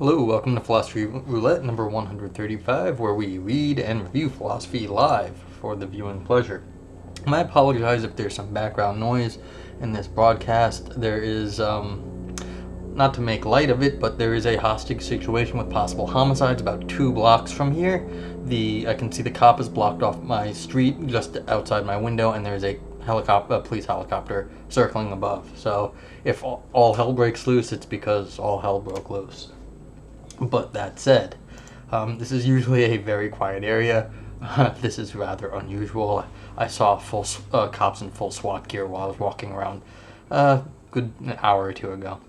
Hello, welcome to Philosophy Roulette number 135, where we read and review philosophy live for the viewing pleasure. I apologize if there's some background noise in this broadcast. There is, not to make light of it, but there is a hostage situation with possible homicides about 2 blocks from here. I can see the cop is blocked off my street just outside my window, and there's a police helicopter circling above. So if all hell breaks loose, it's because all hell broke loose. But that said, this is usually a very quiet area. This is rather unusual. I saw full cops in full SWAT gear while I was walking around good an hour or two ago.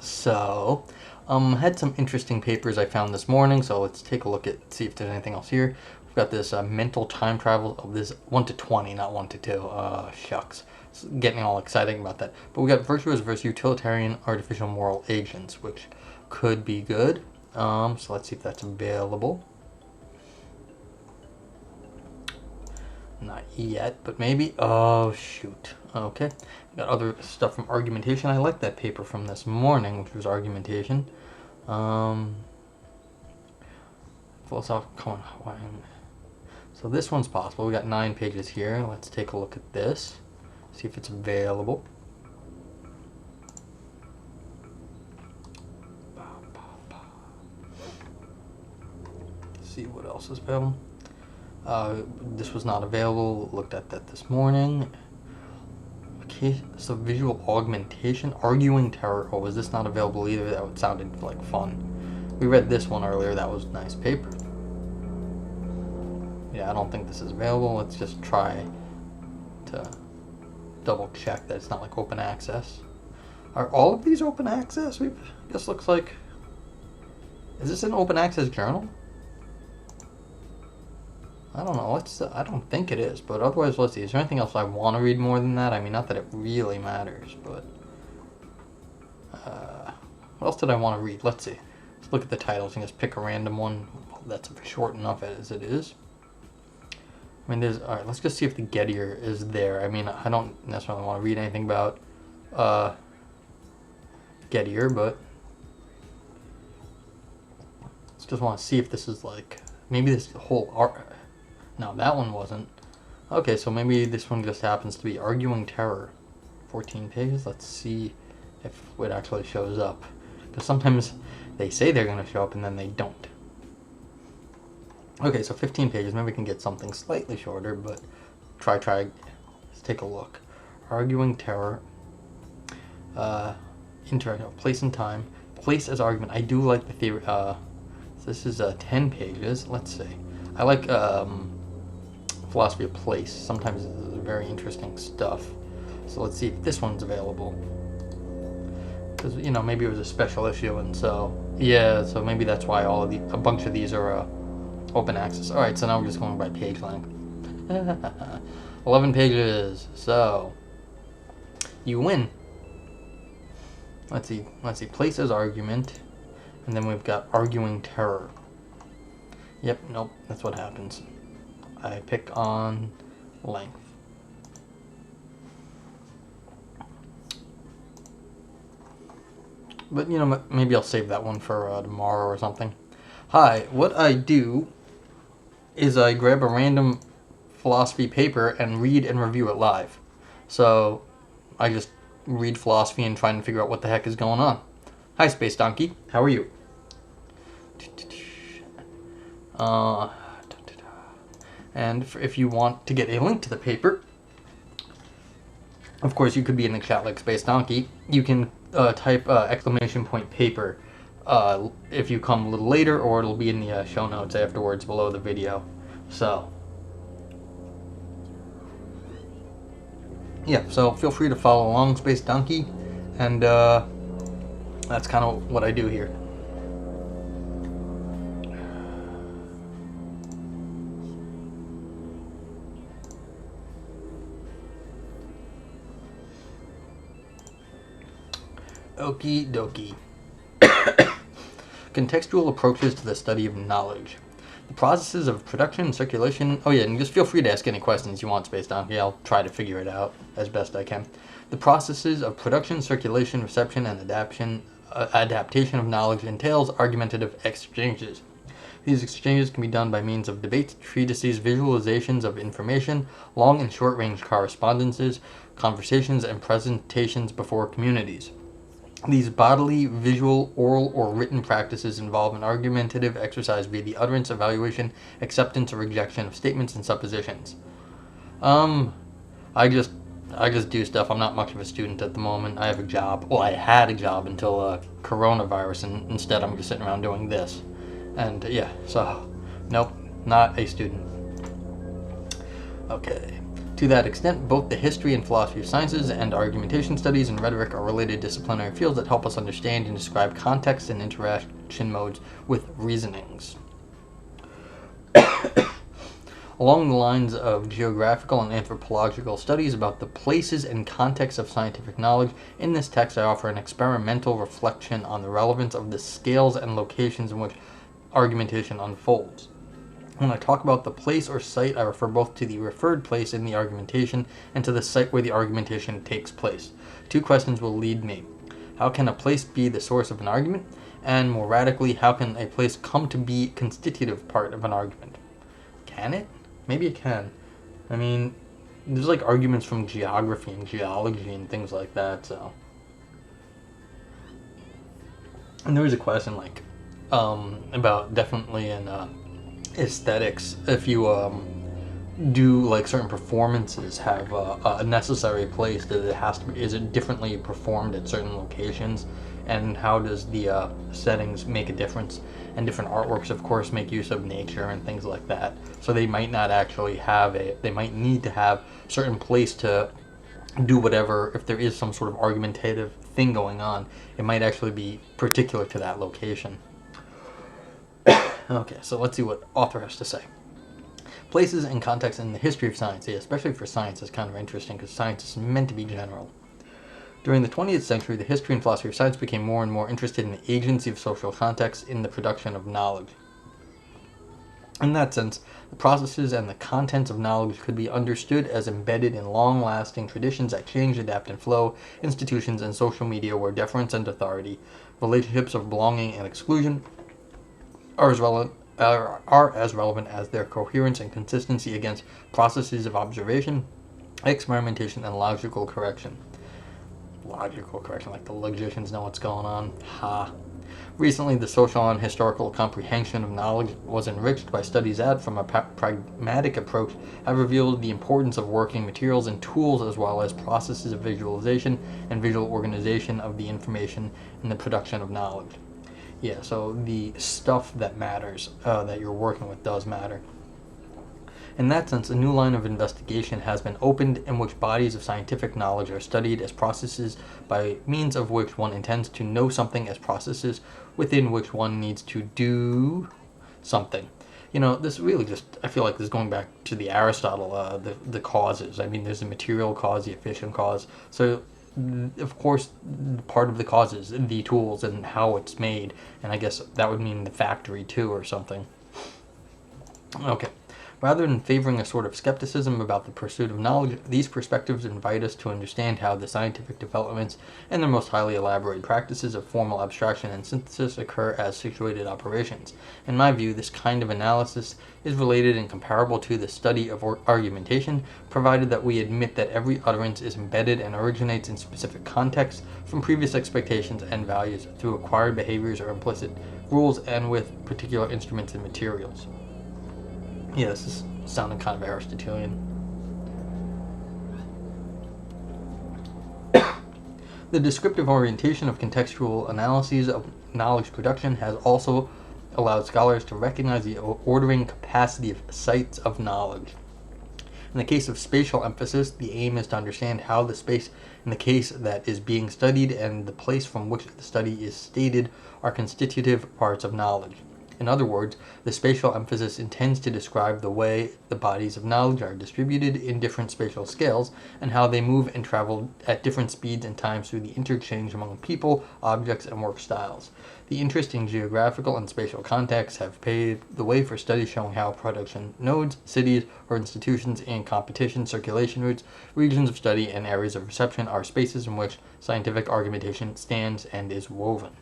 So, had some interesting papers I found this morning, so let's take a look at, see if there's anything else here. We've got this mental time travel of this 1 to 20, not 1 to 2. Shucks. It's getting all exciting about that. But we got virtuous versus utilitarian artificial moral agents, which could be good. So let's see if that's available. Not yet, but maybe. Oh, shoot. Okay. Got other stuff from argumentation. I like that paper from this morning, which was argumentation. Philosophical. So this one's possible. We got 9 pages here. Let's take a look at this. See if it's available. See what else is available. This was not available. Looked at that this morning. Okay, so visual augmentation, arguing terror. Oh, is this not available either? That sounded like fun. We read this one earlier. That was a nice paper. Yeah, I don't think this is available. Let's just try to double check that it's not like open access. Are all of these open access? This looks like. Is this an open access journal? I don't know. I don't think it is, but otherwise, let's see. Is there anything else I want to read more than that? I mean, not that it really matters, but what else did I want to read? Let's see. Let's look at the titles and just pick a random one. Well, that's short enough as it is. I mean, all right. Let's just see if the Gettier is there. I mean, I don't necessarily want to read anything about Gettier, but let's just want to see if this is like maybe this whole art. No, that one wasn't. Okay, so maybe this one just happens to be Arguing Terror. 14 pages. Let's see if it actually shows up. Because sometimes they say they're going to show up and then they don't. Okay, so 15 pages. Maybe we can get something slightly shorter, but try. Let's take a look. Arguing Terror. Place and time. Place as argument. I do like the theory. This is 10 pages. Let's see. I like philosophy of place. Sometimes it's very interesting stuff. So let's see if this one's available. Because, maybe it was a special issue, and so, yeah, so maybe that's why a bunch of these are open access. Alright, so now we're just going by page length. 11 pages. So, you win. Let's see. Place as argument. And then we've got Arguing Terror. Yep, nope, that's what happens. I pick on length. But, maybe I'll save that one for tomorrow or something. Hi, what I do is I grab a random philosophy paper and read and review it live. So, I just read philosophy and try and figure out what the heck is going on. Hi, Space Donkey. How are you? And if you want to get a link to the paper, of course you could be in the chat like Space Donkey. You can type ! Paper if you come a little later, or it'll be in the show notes afterwards below the video. So, yeah, so feel free to follow along, Space Donkey, and that's kind of what I do here. Okie dokie. Contextual approaches to the study of knowledge. The processes of production and circulation. Oh yeah, and just feel free to ask any questions you want, Space Donkey. I'll try to figure it out as best I can. The processes of production, circulation, reception, and adaptation of knowledge entails argumentative exchanges. These exchanges can be done by means of debates, treatises, visualizations of information, long and short-range correspondences, conversations, and presentations before communities. These bodily, visual, oral, or written practices involve an argumentative exercise via the utterance, evaluation, acceptance, or rejection of statements and suppositions. I just do stuff. I'm not much of a student at the moment. I have a job. Well, I had a job until coronavirus, and instead I'm just sitting around doing this. And yeah, so nope, not a student. Okay. To that extent, both the history and philosophy of sciences and argumentation studies and rhetoric are related disciplinary fields that help us understand and describe context and interaction modes with reasonings. Along the lines of geographical and anthropological studies about the places and contexts of scientific knowledge, in this text I offer an experimental reflection on the relevance of the scales and locations in which argumentation unfolds. When I talk about the place or site, I refer both to the referred place in the argumentation and to the site where the argumentation takes place. Two questions will lead me. How can a place be the source of an argument? And more radically, how can a place come to be a constitutive part of an argument? Can it? Maybe it can. I mean, there's like arguments from geography and geology and things like that, so. And there was a question like, about definitely in, aesthetics, if you do like certain performances have a necessary place that it has to be, is it differently performed at certain locations, and how does the settings make a difference? And different artworks of course make use of nature and things like that, so they might not actually have they might need to have certain place to do whatever. If there is some sort of argumentative thing going on, it might actually be particular to that location. Okay, so let's see what author has to say. Places and context in the history of science, especially for science, is kind of interesting because science is meant to be general. During the 20th century, the history and philosophy of science became more and more interested in the agency of social context in the production of knowledge. In that sense, the processes and the contents of knowledge could be understood as embedded in long-lasting traditions that change, adapt, and flow, institutions and social media where deference and authority, relationships of belonging and exclusion, are as relevant as their coherence and consistency against processes of observation, experimentation, and logical correction. Logical correction, like the logicians know what's going on. Ha. Recently, the social and historical comprehension of knowledge was enriched by studies that, from a pragmatic approach, have revealed the importance of working materials and tools as well as processes of visualization and visual organization of the information in the production of knowledge. Yeah, so the stuff that matters, that you're working with, does matter. In that sense, a new line of investigation has been opened in which bodies of scientific knowledge are studied as processes by means of which one intends to know something, as processes within which one needs to do something. You know, this really just, I feel like this is going back to the Aristotle, the causes. I mean, there's the material cause, the efficient cause. So of course, part of the cause is the tools and how it's made, and I guess that would mean the factory too or something. Okay. Rather than favoring a sort of skepticism about the pursuit of knowledge, these perspectives invite us to understand how the scientific developments and their most highly elaborate practices of formal abstraction and synthesis occur as situated operations. In my view, this kind of analysis is related and comparable to the study of argumentation, provided that we admit that every utterance is embedded and originates in specific contexts from previous expectations and values through acquired behaviors or implicit rules and with particular instruments and materials. Yeah, this is sounding kind of Aristotelian. The descriptive orientation of contextual analyses of knowledge production has also allowed scholars to recognize the ordering capacity of sites of knowledge. In the case of spatial emphasis, the aim is to understand how the space in the case that is being studied and the place from which the study is stated are constitutive parts of knowledge. In other words, the spatial emphasis intends to describe the way the bodies of knowledge are distributed in different spatial scales and how they move and travel at different speeds and times through the interchange among people, objects, and work styles. The interest in geographical and spatial contexts have paved the way for studies showing how production nodes, cities, or institutions in competition, circulation routes, regions of study, and areas of reception are spaces in which scientific argumentation stands and is woven.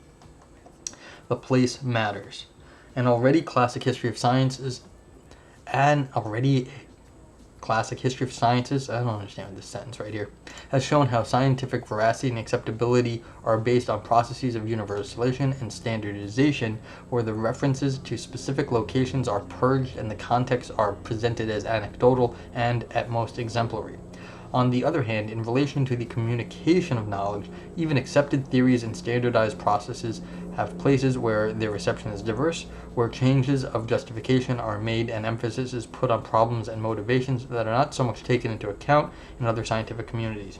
The place matters. An already classic history of sciences, I don't understand this sentence right here, has shown how scientific veracity and acceptability are based on processes of universalization and standardization, where the references to specific locations are purged and the contexts are presented as anecdotal and, at most, exemplary. On the other hand, in relation to the communication of knowledge, even accepted theories and standardized processes have places where their reception is diverse, where changes of justification are made and emphasis is put on problems and motivations that are not so much taken into account in other scientific communities.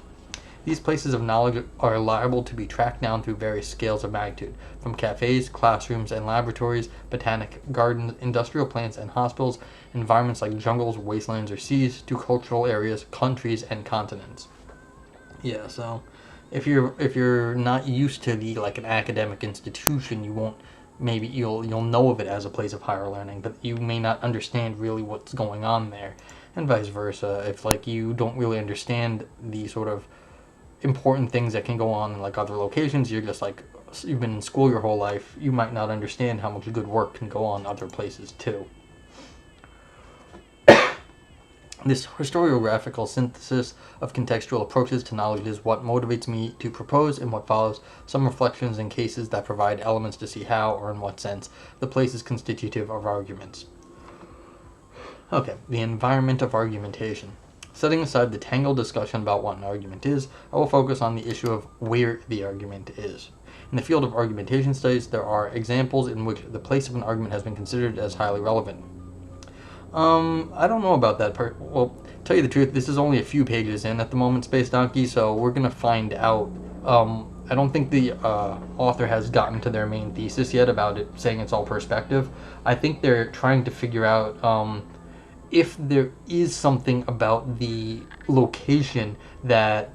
These places of knowledge are liable to be tracked down through various scales of magnitude, from cafes, classrooms, and laboratories, botanic gardens, industrial plants and hospitals, environments like jungles, wastelands, or seas, to cultural areas, countries, and continents. Yeah, so if you're not used to an academic institution, you'll know of it as a place of higher learning, but you may not understand really what's going on there, and vice versa. If you don't really understand the sort of important things that can go on in other locations, you're just you've been in school your whole life, you might not understand how much good work can go on other places too. This historiographical synthesis of contextual approaches to knowledge is what motivates me to propose, in what follows, some reflections and cases that provide elements to see how, or in what sense, the place is constitutive of arguments. Okay, the environment of argumentation. Setting aside the tangled discussion about what an argument is, I will focus on the issue of where the argument is. In the field of argumentation studies, there are examples in which the place of an argument has been considered as highly relevant. I don't know about that part. Well, tell you the truth, this is only a few pages in at the moment, Space Donkey, so we're going to find out. I don't think the author has gotten to their main thesis yet about it saying it's all perspective. I think they're trying to figure out if there is something about the location that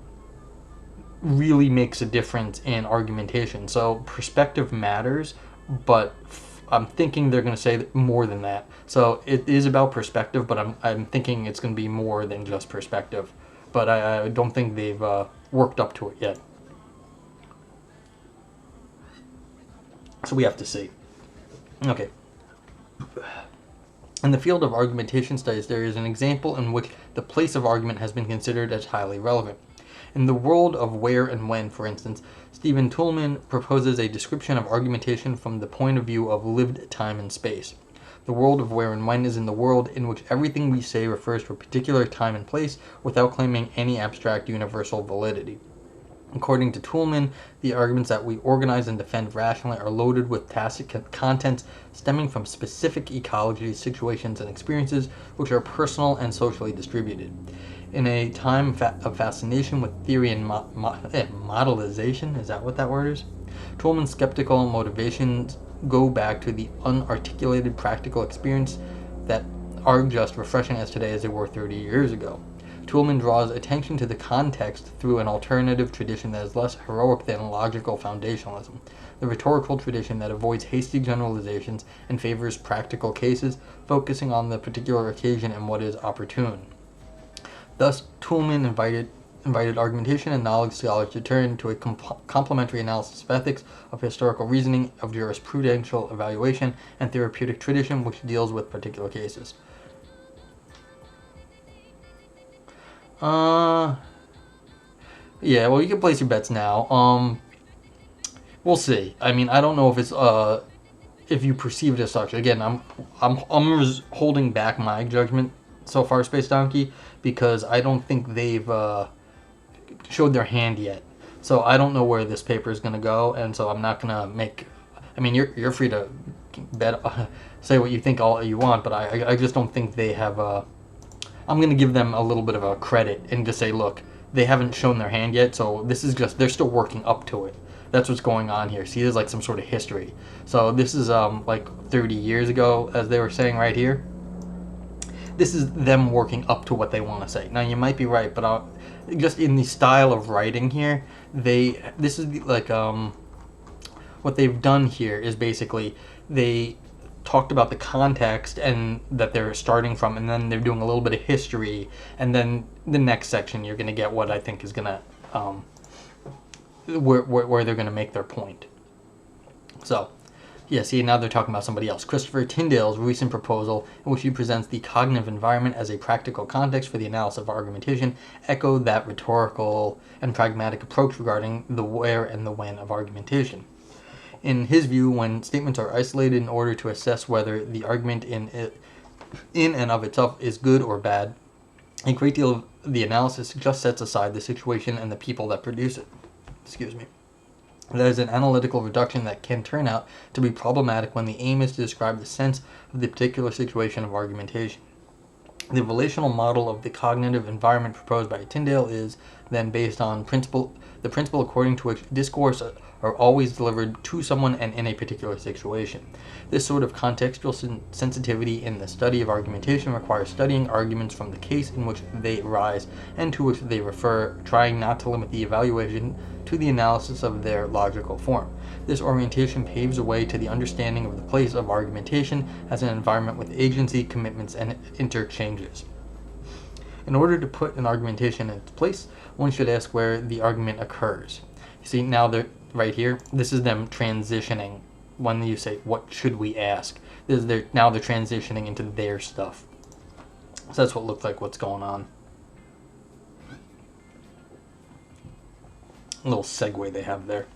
really makes a difference in argumentation. So perspective matters, but I'm thinking they're going to say more than that. So it is about perspective, but I'm thinking it's going to be more than just perspective. But I don't think they've worked up to it yet. So we have to see. Okay. In the field of argumentation studies, there is an example in which the place of argument has been considered as highly relevant. In the world of where and when, for instance, Stephen Toulmin proposes a description of argumentation from the point of view of lived time and space. The world of where and when is in the world in which everything we say refers to a particular time and place without claiming any abstract universal validity. According to Toulmin, the arguments that we organize and defend rationally are loaded with tacit contents stemming from specific ecologies, situations, and experiences which are personal and socially distributed. In a time of fascination with theory and modelization, is that what that word is? Toulmin's skeptical motivations go back to the unarticulated practical experience that are just refreshing as today as they were 30 years ago. Toulmin draws attention to the context through an alternative tradition that is less heroic than logical foundationalism, the rhetorical tradition that avoids hasty generalizations and favors practical cases, focusing on the particular occasion and what is opportune. Thus, Toulmin invited argumentation and knowledge scholars to turn to a complementary analysis of ethics, of historical reasoning, of jurisprudential evaluation, and therapeutic tradition which deals with particular cases. Yeah, well, you can place your bets now. We'll see. I mean, I don't know if it's if you perceive it as such. Again, I'm holding back my judgment so far, Space Donkey, because I don't think they've showed their hand yet. So I don't know where this paper is going to go, and so I'm not going to make. I mean, you're free to bet, say what you think all you want, but I just don't think they have. I'm going to give them a little bit of a credit and just say, look, they haven't shown their hand yet, so this is just, they're still working up to it. That's what's going on here. See, there's like some sort of history. So this is like 30 years ago, as they were saying right here. This is them working up to what they want to say. Now you might be right, but just in the style of writing here, this is like what they've done here is basically they talked about the context and that they're starting from, and then they're doing a little bit of history, and then the next section you're going to get what I think is going to where they're going to make their point. So yeah, see, now they're talking about somebody else. Christopher Tyndale's recent proposal, in which he presents the cognitive environment as a practical context for the analysis of argumentation, echoed that rhetorical and pragmatic approach regarding the where and the when of argumentation. In his view, when statements are isolated in order to assess whether the argument in and of itself is good or bad, a great deal of the analysis just sets aside the situation and the people that produce it. Excuse me. That is an analytical reduction that can turn out to be problematic when the aim is to describe the sense of the particular situation of argumentation. The relational model of the cognitive environment proposed by Tyndale is then based on the principle according to which discourse are always delivered to someone and in a particular situation. This sort of contextual sensitivity in the study of argumentation requires studying arguments from the case in which they arise and to which they refer, trying not to limit the evaluation to the analysis of their logical form. This orientation paves the way to the understanding of the place of argumentation as an environment with agency, commitments, and interchanges. In order to put an argumentation in its place, one should ask where the argument occurs. You see, now they're right here. This is them transitioning. When you say, what should we ask? Now they're transitioning into their stuff. So that's what looks like what's going on. A little segue they have there.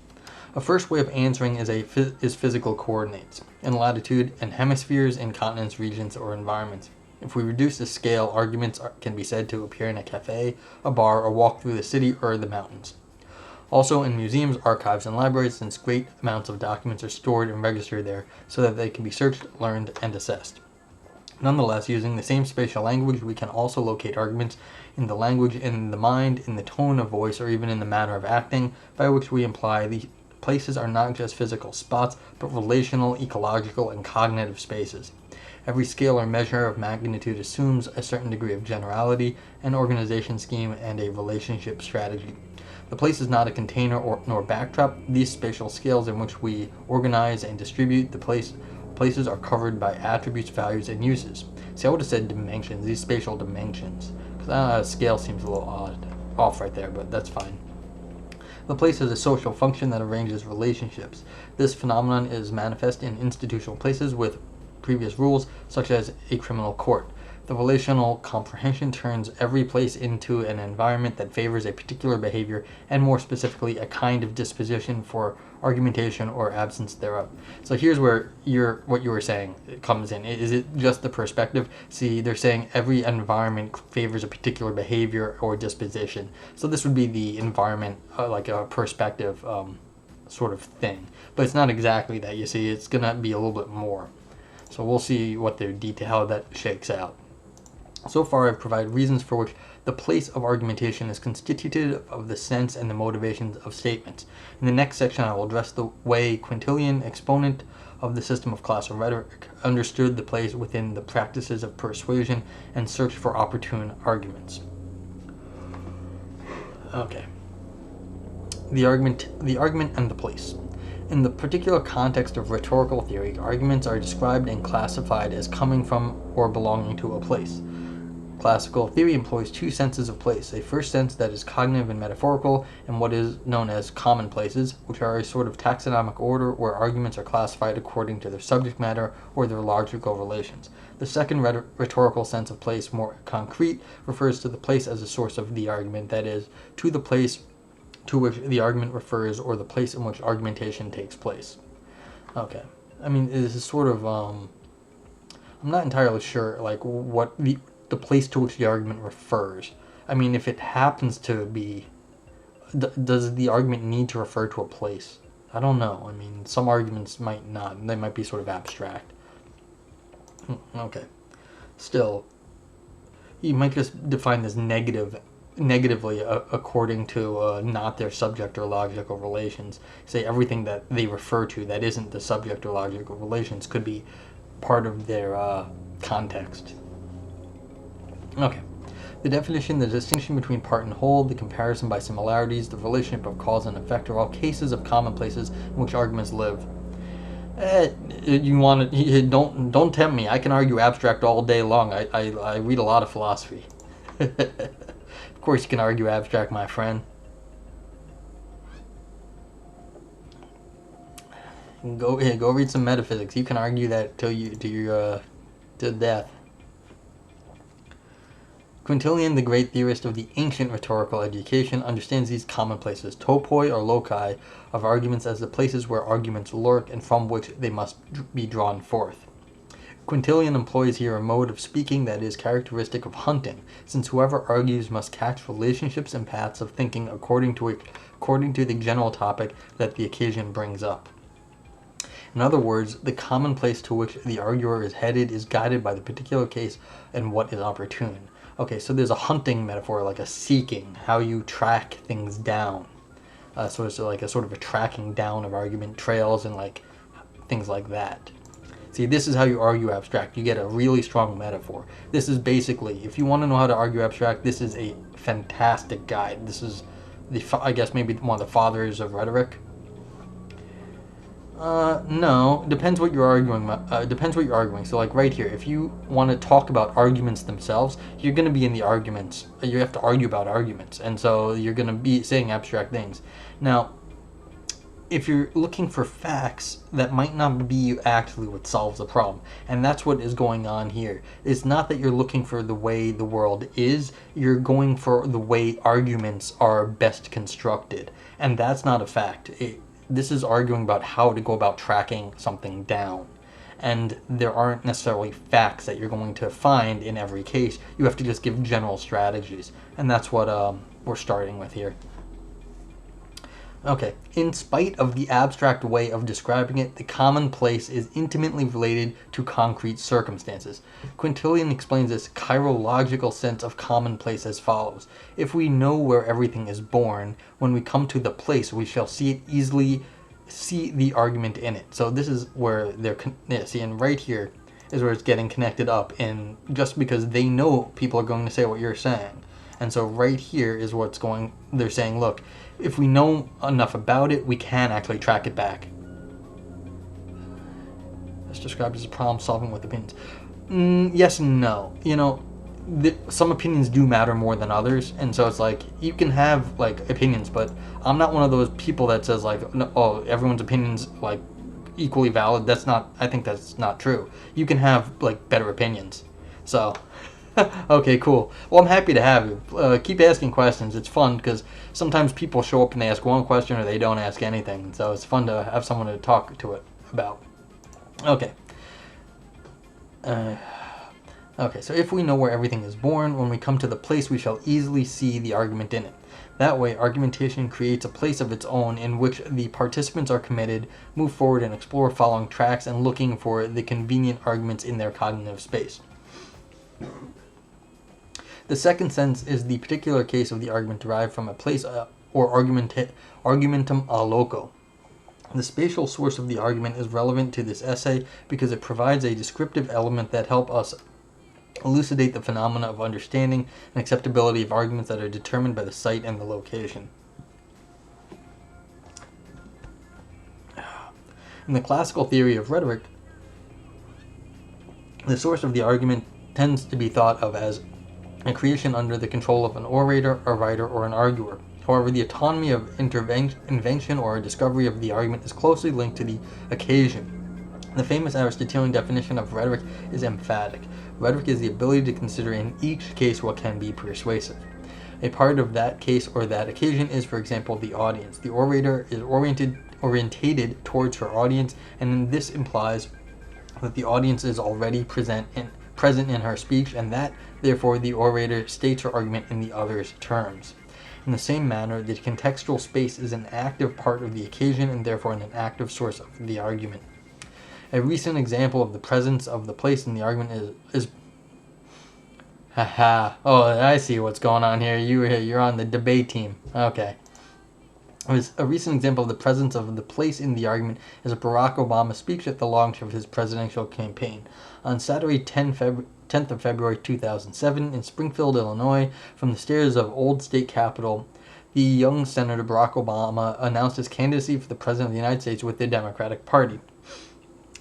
A first way of answering is physical coordinates, in latitude and hemispheres, in continents, regions, or environments. If we reduce the scale, arguments can be said to appear in a cafe, a bar, or walk through the city or the mountains. Also in museums, archives, and libraries, since great amounts of documents are stored and registered there so that they can be searched, learned, and assessed. Nonetheless, using the same spatial language, we can also locate arguments in the language, in the mind, in the tone of voice, or even in the manner of acting, by which we imply the places are not just physical spots, but relational, ecological, and cognitive spaces. Every scale or measure of magnitude assumes a certain degree of generality, an organization scheme, and a relationship strategy. The place is not a container nor backdrop. These spatial scales in which we organize and distribute the places are covered by attributes, values, and uses. See, I would have said dimensions, these spatial dimensions. Because scale seems a little off right there, but that's fine. The place is a social function that arranges relationships. This phenomenon is manifest in institutional places with previous rules, such as a criminal court. The relational comprehension turns every place into an environment that favors a particular behavior, and more specifically, a kind of disposition for argumentation or absence thereof. So here's where what you were saying comes in. Is it just the perspective? See, they're saying every environment favors a particular behavior or disposition. So this would be the environment, like a perspective sort of thing. But it's not exactly that. You see, it's going to be a little bit more. So we'll see what their detail, how that shakes out. So far, I've provided reasons for which the place of argumentation is constitutive of the sense and the motivations of statements. In the next section, I will address the way Quintilian, exponent of the system of classical rhetoric, understood the place within the practices of persuasion and searched for opportune arguments. Okay. The argument and the place. In the particular context of rhetorical theory, arguments are described and classified as coming from or belonging to a place. Classical theory employs two senses of place, a first sense that is cognitive and metaphorical, and what is known as commonplaces, which are a sort of taxonomic order where arguments are classified according to their subject matter or their logical relations. The second rhetorical sense of place, more concrete, refers to the place as a source of the argument, that is, to the place to which the argument refers or the place in which argumentation takes place. Okay. I mean, this is sort of, I'm not entirely sure, like, what the place to which the argument refers. I mean, if it happens to be, does the argument need to refer to a place? I don't know. I mean, some arguments might not. They might be sort of abstract. Okay. Still, you might just define this negative negatively according to not their subject or logical relations. Say everything that they refer to that isn't the subject or logical relations could be part of their context. Okay. The definition, the distinction between part and whole, the comparison by similarities, the relationship of cause and effect are all cases of commonplaces in which arguments live. You want to? Don't tempt me. I can argue abstract all day long. I read a lot of philosophy. Of course, you can argue abstract, my friend. Go read some metaphysics. You can argue that to death. Quintilian, the great theorist of the ancient rhetorical education, understands these commonplaces, topoi or loci, of arguments as the places where arguments lurk and from which they must be drawn forth. Quintilian employs here a mode of speaking that is characteristic of hunting, since whoever argues must catch relationships and paths of thinking according to the general topic that the occasion brings up. In other words, the commonplace to which the arguer is headed is guided by the particular case and what is opportune. Okay, so there's a hunting metaphor, like a seeking, how you track things down. So it's like a sort of a tracking down of argument trails and like things like that. See, this is how you argue abstract. You get a really strong metaphor. This is basically, if you want to know how to argue abstract, this is a fantastic guide. This is, I guess, maybe one of the fathers of rhetoric. No, depends what you're arguing. Depends what you're arguing. So, like right here, if you want to talk about arguments themselves, you're going to be in the arguments. You have to argue about arguments, and so you're going to be saying abstract things. Now, if you're looking for facts, that might not be actually what solves the problem, and that's what is going on here. It's not that you're looking for the way the world is. You're going for the way arguments are best constructed, and that's not a fact. This is arguing about how to go about tracking something down. And there aren't necessarily facts that you're going to find in every case. You have to just give general strategies. And that's what we're starting with here. Okay, in spite of the abstract way of describing it, the commonplace is intimately related to concrete circumstances. Quintilian explains this chirological sense of commonplace as follows. If we know where everything is born, when we come to the place, we shall easily see the argument in it. So this is where and right here is where it's getting connected up, and just because they know people are going to say what you're saying. And so right here is they're saying, look, if we know enough about it, we can actually track it back. It's described as a problem solving with opinions. Yes and no. Some opinions do matter more than others, and so it's like, you can have like opinions, but I'm not one of those people that says like, oh, everyone's opinion's like equally valid. I think that's not true. You can have like better opinions. So okay, cool. Well, I'm happy to have you. Keep asking questions. It's fun because sometimes people show up and they ask one question or they don't ask anything. So it's fun to have someone to talk to it about. Okay. Okay, so if we know where everything is born, when we come to the place, we shall easily see the argument in it. That way, argumentation creates a place of its own in which the participants are committed, move forward and explore following tracks and looking for the convenient arguments in their cognitive space. The second sense is the particular case of the argument derived from a place or argumentum a loco. The spatial source of the argument is relevant to this essay because it provides a descriptive element that helps us elucidate the phenomena of understanding and acceptability of arguments that are determined by the site and the location. In the classical theory of rhetoric, the source of the argument tends to be thought of as a creation under the control of an orator, a writer, or an arguer. However, the autonomy of invention or discovery of the argument is closely linked to the occasion. The famous Aristotelian definition of rhetoric is emphatic. Rhetoric is the ability to consider in each case what can be persuasive. A part of that case or that occasion is, for example, the audience. The orator is orientated towards her audience, and this implies that the audience is already present in her speech, and that, therefore, the orator states her argument in the other's terms. In the same manner, the contextual space is an active part of the occasion and therefore an active source of the argument. A recent example of the presence of the place in the argument is Haha. Oh, I see what's going on here. You're on the debate team. Okay. A recent example of the presence of the place in the argument is a Barack Obama speech at the launch of his presidential campaign. On Saturday, 10th of February 2007, in Springfield, Illinois, from the stairs of Old State Capitol, the young Senator Barack Obama announced his candidacy for the President of the United States with the Democratic Party.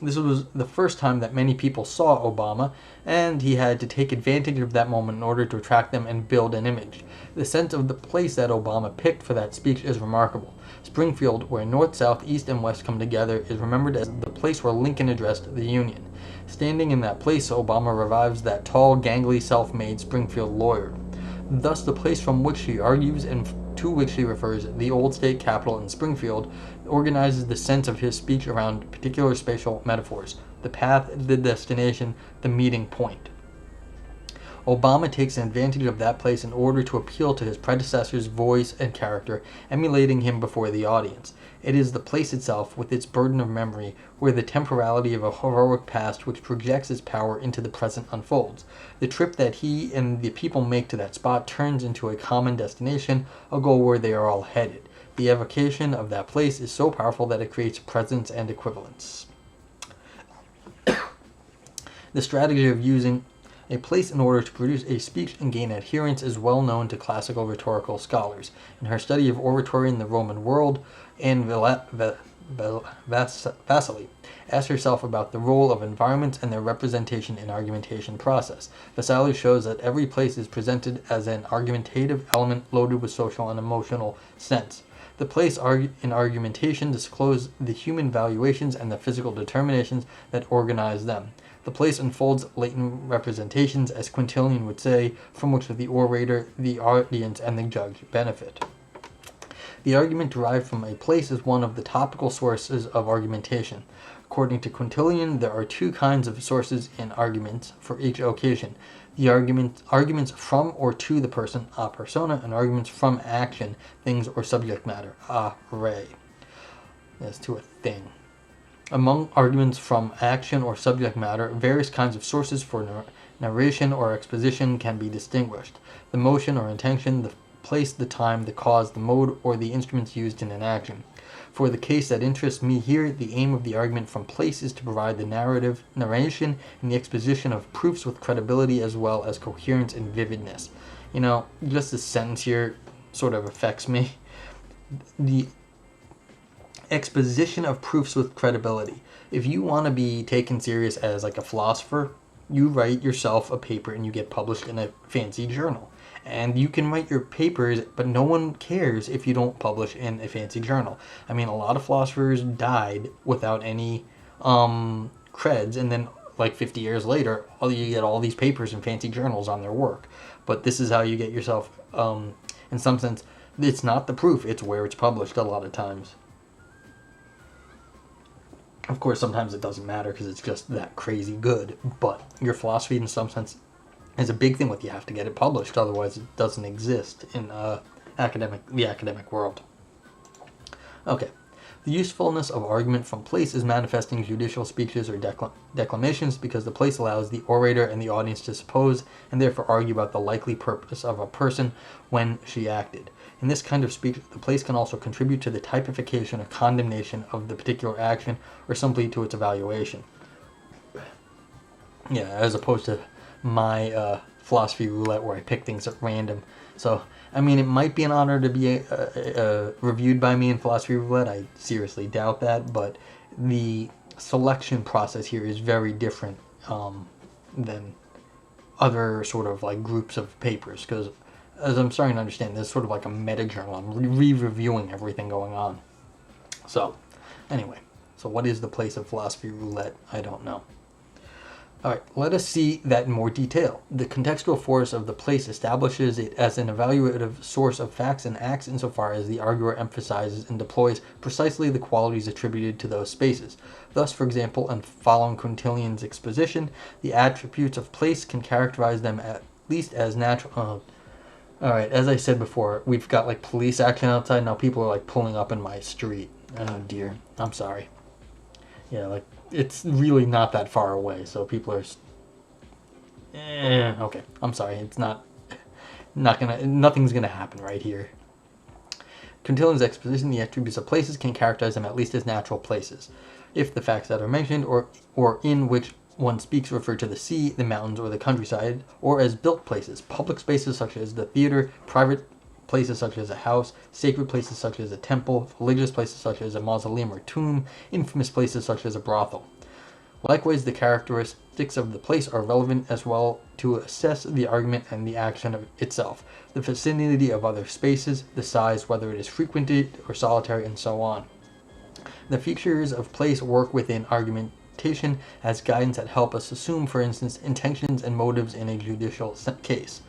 This was the first time that many people saw Obama, and he had to take advantage of that moment in order to attract them and build an image. The sense of the place that Obama picked for that speech is remarkable. Springfield, where North, South, East, and West come together, is remembered as the place where Lincoln addressed the Union. Standing in that place, Obama revives that tall, gangly, self-made Springfield lawyer. Thus, the place from which he argues and to which he refers, the Old State Capitol in Springfield, organizes the sense of his speech around particular spatial metaphors: the path, the destination, the meeting point. Obama takes advantage of that place in order to appeal to his predecessor's voice and character, emulating him before the audience. It is the place itself, with its burden of memory, where the temporality of a heroic past which projects its power into the present unfolds. The trip that he and the people make to that spot turns into a common destination, a goal where they are all headed. The evocation of that place is so powerful that it creates presence and equivalence. The strategy of using a place in order to produce a speech and gain adherents is well known to classical rhetorical scholars. In her study of oratory in the Roman world, Anne Vasily asked herself about the role of environments and their representation in argumentation process. Vasily shows that every place is presented as an argumentative element loaded with social and emotional sense. The place in argumentation discloses the human valuations and the physical determinations that organize them. The place unfolds latent representations, as Quintilian would say, from which the orator, the audience, and the judge benefit. The argument derived from a place is one of the topical sources of argumentation. According to Quintilian, there are two kinds of sources in arguments for each occasion: the arguments from or to the person, a persona, and arguments from action, things, or subject matter, a re. As to a thing. Among arguments from action or subject matter, various kinds of sources for narration or exposition can be distinguished: the motion or intention, the place, the time, the cause, the mode, or the instruments used in an action. For the case that interests me here, the aim of the argument from place is to provide the narration and the exposition of proofs with credibility as well as coherence and vividness. Just this sentence here sort of affects me. The exposition of proofs with credibility. If you want to be taken serious as like a philosopher, you write yourself a paper and you get published in a fancy journal. And you can write your papers, but no one cares if you don't publish in a fancy journal. I mean, a lot of philosophers died without any creds, and then like 50 years later, you get all these papers in fancy journals on their work. But this is how you get yourself, in some sense, it's not the proof, it's where it's published a lot of times. Of course, sometimes it doesn't matter because it's just that crazy good, but your philosophy, in some sense, is a big thing with you have to get it published, otherwise it doesn't exist in the academic world. Okay. The usefulness of argument from place is manifesting judicial speeches or declamations because the place allows the orator and the audience to suppose and therefore argue about the likely purpose of a person when she acted. In this kind of speech, the place can also contribute to the typification or condemnation of the particular action or simply to its evaluation. Yeah, as opposed to my philosophy roulette where I pick things at random. So, I mean, it might be an honor to be reviewed by me in philosophy roulette. I seriously doubt that, but the selection process here is very different than other sort of like groups of papers, because as I'm starting to understand, there's sort of like a meta journal. I'm re-reviewing everything going on. So, anyway, so what is the place of philosophy roulette? I don't know. Alright, let us see that in more detail. The contextual force of the place establishes it as an evaluative source of facts and acts insofar as the arguer emphasizes and deploys precisely the qualities attributed to those spaces. Thus, for example, in following Quintilian's exposition, the attributes of place can characterize them at least as natural. Alright, as I said before, we've got like police action outside. Now people are like pulling up in my street. Oh dear, I'm sorry. Yeah, like it's really not that far away, so people are, Okay, I'm sorry. It's nothing's gonna happen right here. Quintilian's exposition, the attributes of places can characterize them at least as natural places, if the facts that are mentioned or in which one speaks refer to the sea, the mountains, or the countryside, or as built places, public spaces such as the theater, private places such as a house, sacred places such as a temple, religious places such as a mausoleum or tomb, infamous places such as a brothel. Likewise, the characteristics of the place are relevant as well to assess the argument and the action of itself, the vicinity of other spaces, the size, whether it is frequented or solitary, and so on. The features of place work within argumentation as guidance that help us assume, for instance, intentions and motives in a judicial case.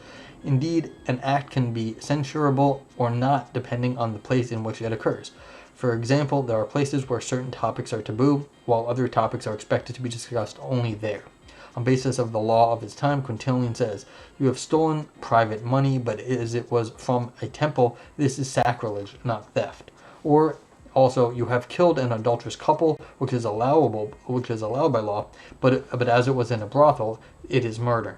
Indeed, an act can be censurable or not depending on the place in which it occurs. For example, there are places where certain topics are taboo, while other topics are expected to be discussed only there. On basis of the law of his time, Quintilian says, "You have stolen private money, but as it was from a temple, this is sacrilege, not theft." Or also, "You have killed an adulterous couple, which is allowed by law, but as it was in a brothel, it is murder."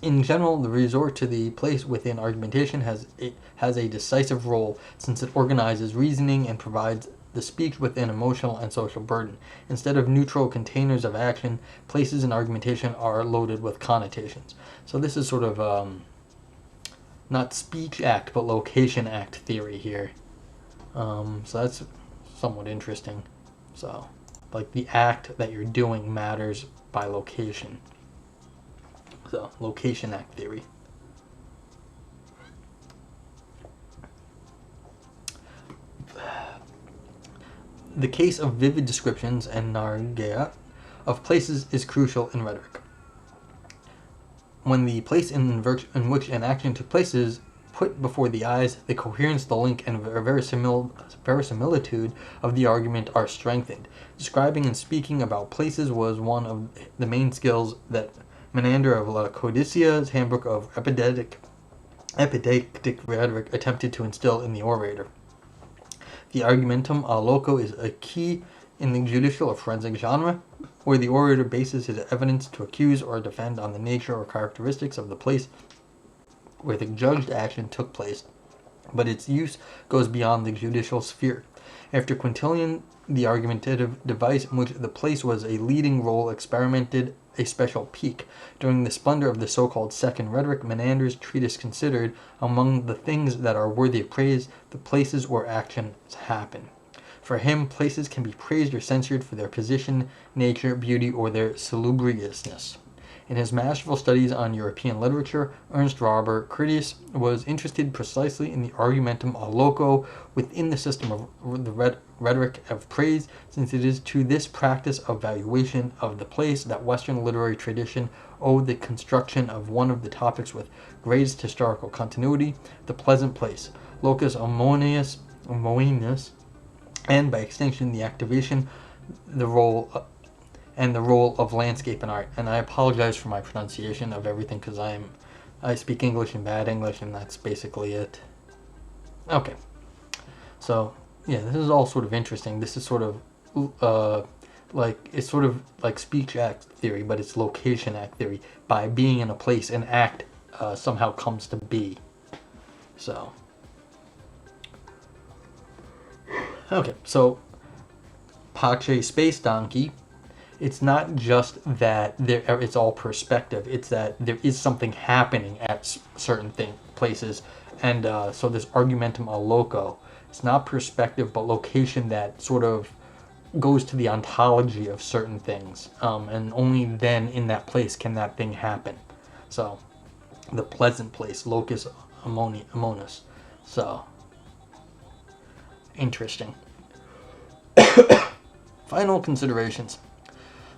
In general, the resort to the place within argumentation has a decisive role, since it organizes reasoning and provides the speech with an emotional and social burden. Instead of neutral containers of action, places in argumentation are loaded with connotations. So this is sort of not speech act, but location act theory here. So that's somewhat interesting. So, like, the act that you're doing matters by location. So, location act theory. The case of vivid descriptions and nargea of places is crucial in rhetoric. When the place in which an action took place is put before the eyes, the coherence, the link, and verisimilitude of the argument are strengthened. Describing and speaking about places was one of the main skills that Menander of Laodicea's Handbook of Epidictic Rhetoric attempted to instill in the orator. The argumentum a loco is a key in the judicial or forensic genre, where the orator bases his evidence to accuse or defend on the nature or characteristics of the place where the judged action took place, but its use goes beyond the judicial sphere. After Quintilian, the argumentative device in which the place was a leading role experimented a special peak. During the splendor of the so-called second rhetoric, Menander's treatise considered, among the things that are worthy of praise, the places where actions happen. For him, places can be praised or censured for their position, nature, beauty, or their salubriousness. In his masterful studies on European literature, Ernst Robert Curtius was interested precisely in the argumentum a loco within the system of the rhetoric of praise, since it is to this practice of valuation of the place that Western literary tradition owed the construction of one of the topics with greatest historical continuity, the pleasant place, locus ammonius, and by extension the activation, the role of landscape and art. And I apologize for my pronunciation of everything because I speak English and bad English, and that's basically it. Okay. So, yeah, this is all sort of interesting. This is sort of it's sort of like speech act theory, but it's location act theory. By being in a place, an act somehow comes to be. So, okay, so Pace Space Donkey, it's not just that it's all perspective. It's that there is something happening at certain places. And so this argumentum a loco, it's not perspective, but location that sort of goes to the ontology of certain things. And only then in that place can that thing happen. So the pleasant place, locus ammonis. So, interesting. Final considerations.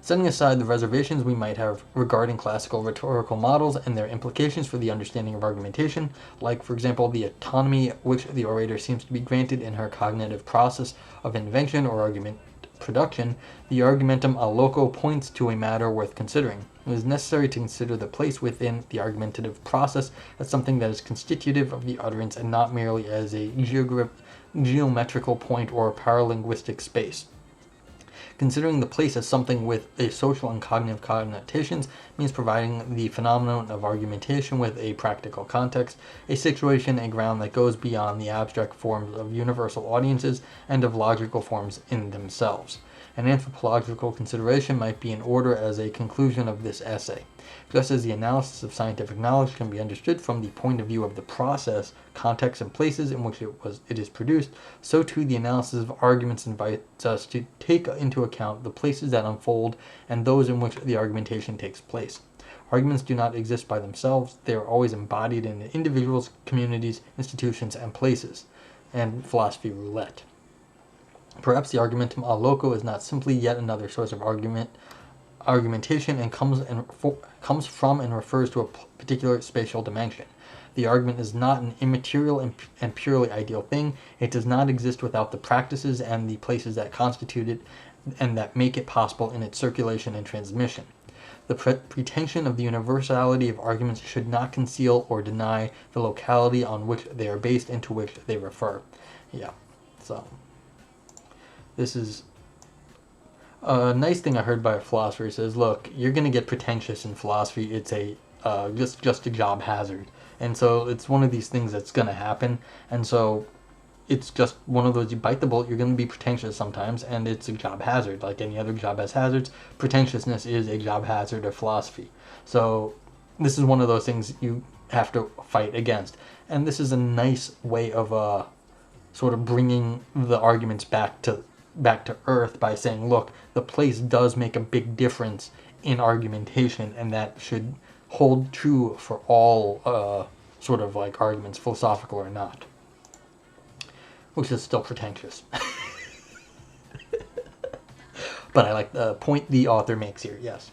Setting aside the reservations we might have regarding classical rhetorical models and their implications for the understanding of argumentation, like, for example, the autonomy which the orator seems to be granted in her cognitive process of invention or argument production, the argumentum a loco points to a matter worth considering. It is necessary to consider the place within the argumentative process as something that is constitutive of the utterance and not merely as a geometrical point or a paralinguistic space. Considering the place as something with a social and cognitive connotations means providing the phenomenon of argumentation with a practical context, a situation, a ground that goes beyond the abstract forms of universal audiences and of logical forms in themselves. An anthropological consideration might be in order as a conclusion of this essay. Just as the analysis of scientific knowledge can be understood from the point of view of the process, context, and places in which it is produced, so too the analysis of arguments invites us to take into account the places that unfold and those in which the argumentation takes place. Arguments do not exist by themselves. They are always embodied in individuals, communities, institutions, and places. And philosophy roulette. Perhaps the argumentum a loco is not simply yet another source of argumentation and comes from and refers to a particular spatial dimension. The argument is not an immaterial and purely ideal thing. It does not exist without the practices and the places that constitute it and that make it possible in its circulation and transmission. The pretension of the universality of arguments should not conceal or deny the locality on which they are based and to which they refer. Yeah, so this is a nice thing I heard by a philosopher. He says, look, you're going to get pretentious in philosophy. It's a just a job hazard. And so it's one of these things that's going to happen. And so it's just one of those, you bite the bullet, you're going to be pretentious sometimes, and it's a job hazard. Like any other job has hazards, pretentiousness is a job hazard of philosophy. So this is one of those things you have to fight against. And this is a nice way of sort of bringing the arguments back to earth by saying, look, the place does make a big difference in argumentation, and that should hold true for all sort of like arguments, philosophical or not. Which is still pretentious. But I like the point the author makes here, yes.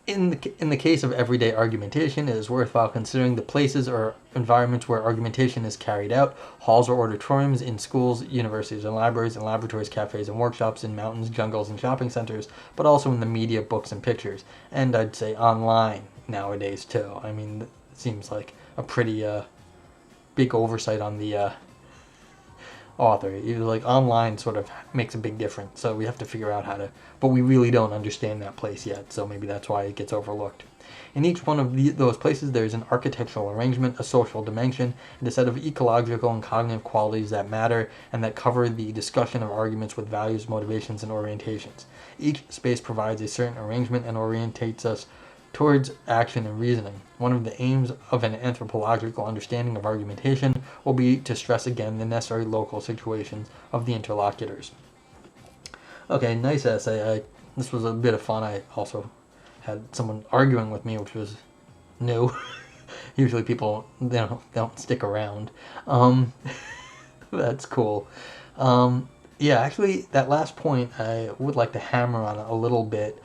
In the case of everyday argumentation, it is worthwhile considering the places or environments where argumentation is carried out: halls or auditoriums, in schools, universities and libraries, in laboratories, cafes and workshops, in mountains, jungles and shopping centers, but also in the media, books and pictures. And I'd say online nowadays too. I mean, it seems like a pretty big oversight on the author. Like online sort of makes a big difference, so we have to figure out how to, but we really don't understand that place yet, so maybe that's why it gets overlooked. In each one of those places there is an architectural arrangement, a social dimension, and a set of ecological and cognitive qualities that matter and that cover the discussion of arguments with values, motivations, and orientations. Each space provides a certain arrangement and orientates us towards action and reasoning. One of the aims of an anthropological understanding of argumentation will be to stress again the necessary local situations of the interlocutors. Okay, nice essay. This was a bit of fun. I also had someone arguing with me, which was new. Usually people they don't stick around. That's cool. Yeah, actually, that last point I would like to hammer on a little bit.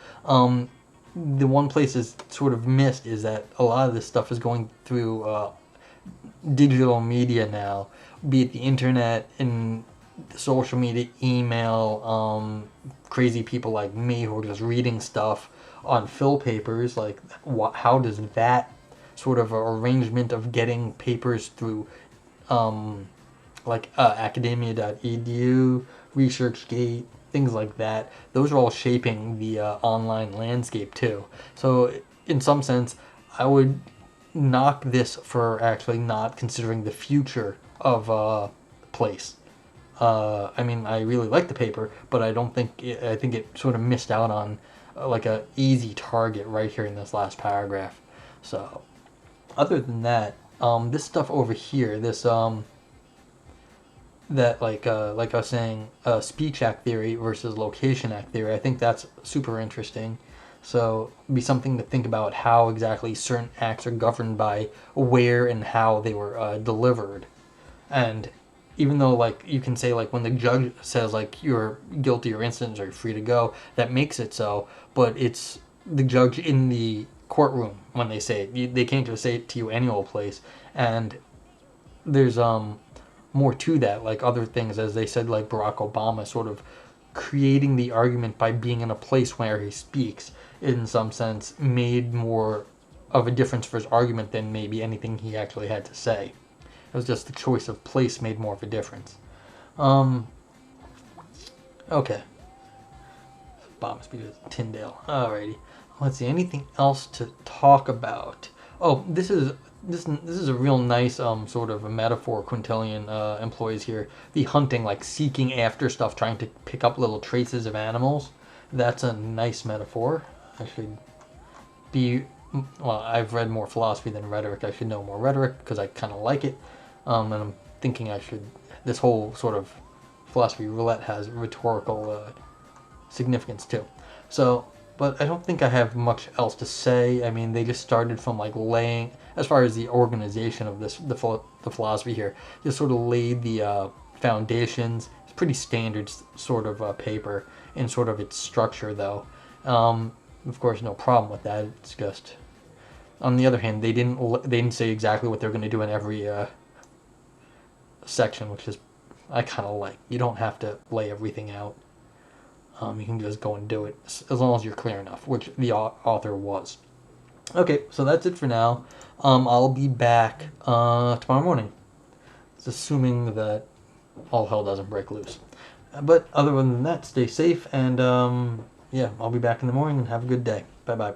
The one place is sort of missed is that a lot of this stuff is going through digital media now, be it the internet and social media, email, crazy people like me who are just reading stuff on fill papers. Like, how does that sort of arrangement of getting papers through academia.edu, ResearchGate, things like that, those are all shaping the online landscape too. So in some sense, I would knock this for actually not considering the future of place. I mean, I really like the paper, but I think it sort of missed out on like a easy target right here in this last paragraph. So other than that, this stuff over here, this that like I was saying, speech act theory versus location act theory, I think that's super interesting. So it'd be something to think about how exactly certain acts are governed by where and how they were delivered. And even though like you can say like when the judge says like you're guilty or innocent or you're free to go, that makes it so, but it's the judge in the courtroom when they say it. They can't just say it to you any old place. And there's more to that, like other things, as they said, like Barack Obama sort of creating the argument by being in a place where he speaks, in some sense, made more of a difference for his argument than maybe anything he actually had to say. It was just the choice of place made more of a difference. Okay. Bomb Speed is Tyndale. Alrighty. Let's see. Anything else to talk about? Oh, this is a real nice sort of a metaphor Quintilian employs here. The hunting, like seeking after stuff, trying to pick up little traces of animals. That's a nice metaphor. I should be well. I've read more philosophy than rhetoric. I should know more rhetoric because I kind of like it. And I'm thinking I should. This whole sort of philosophy roulette has rhetorical significance too. So, but I don't think I have much else to say. I mean, they just started from like laying, as far as the organization of the philosophy here, just sort of laid the foundations. It's pretty standard sort of paper in sort of its structure, though. Of course, no problem with that. It's just, on the other hand, they didn't say exactly what they're going to do in every section, which is I kind of like. You don't have to lay everything out. You can just go and do it as long as you're clear enough, which the author was. Okay, so that's it for now. I'll be back tomorrow morning. It's assuming that all hell doesn't break loose. But other than that, stay safe, and yeah, I'll be back in the morning, and have a good day. Bye-bye.